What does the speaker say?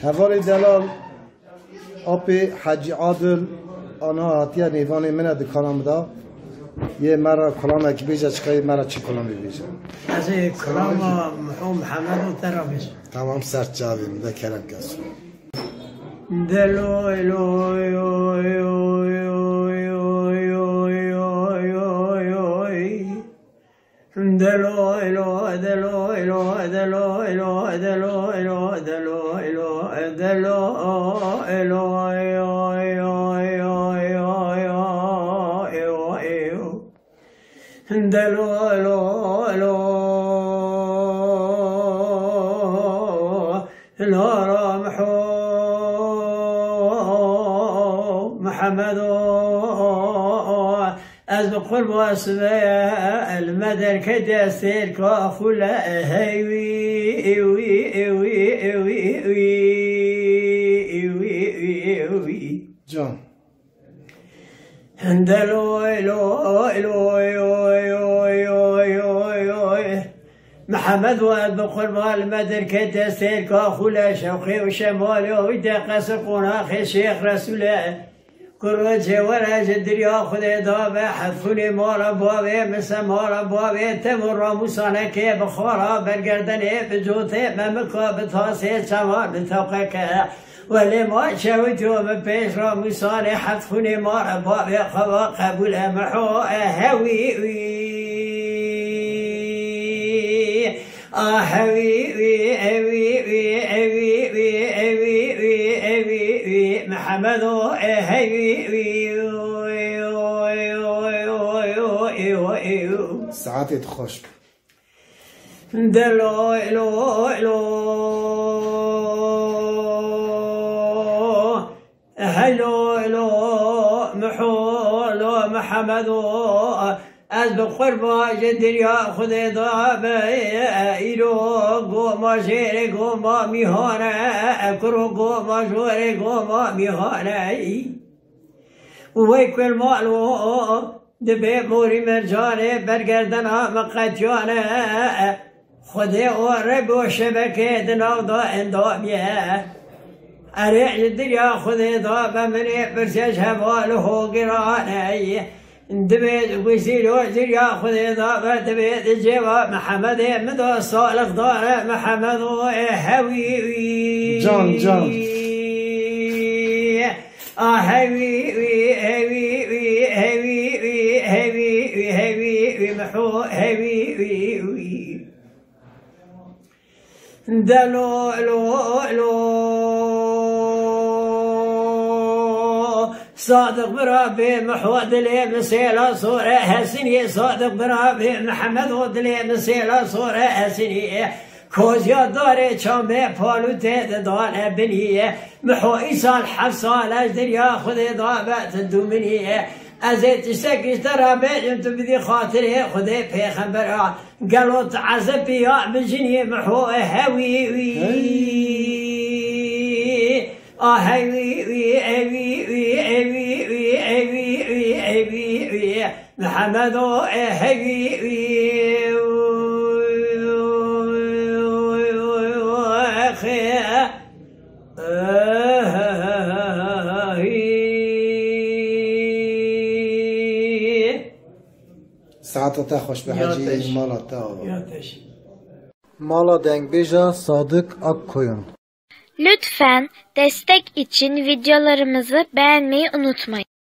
هوال دلال آب حجی عادل آنها هاتیه نیوانی منه دکانم دا یه مرا کلامه که بیجه چکایی مرا چی کلامی بیجه از کلام محمد و ترابیش تمام سر جاویم ده کرم کسو محمد از قرب واسبه المدر كدستير كافولا هيوي اوي اوي اوي اوي اوي اوي جان هندلو الو الو محمد واد بقرب المدر كدستير كافولا شوقي وشمالي ودقس قناخ شيخ رسوله كروجه وراج الدريا خذ دابه حفوني مال بابه مثل مال بابه تمر موسانك بخورا برگردنه بجوته ممكا بتاسه شمال بتوقك ولی ما شويتو من پیش را موسانه حفوني مال بابه خوا قبول محو هوي هوي محمد ساعتت خوش دلو هلو محولو محمد از بقربا جدریا خود دابه ایلو گوما جیر گوما میهانه کرو گوما جور گوما میهانه وی کل مالو دبه موری مرجانه برگردن مقتیانه خود اوره بو شبکه دناو دا اندامیه اره جدریا خود دابه منی برسش حواله گرانه دبيت ويسير وزير ياخذ إضافة دبيت الجواب محمد مدى صالح دار محمد هوي جان هوي محو هوي دلو صادق برابي محمد لي مسيلة صورة هسني صادق برابي محمد ودلي مسيلة صورة هسني كوزيا داري شامبي بالو تيد دان بنيه محو إيسال حفصال أجدر ياخذ ضابط الدومنيه أزيت تشتكي ترى بيجم تبدي خاطري خذي بيخبر قالوا تعذب يا بجني محو هوي محمد ساعتتا خوش به حجی مالا تا مالا دنگ بیجا صادق ak koyun. Lütfen destek için videolarımızı beğenmeyi unutmayın.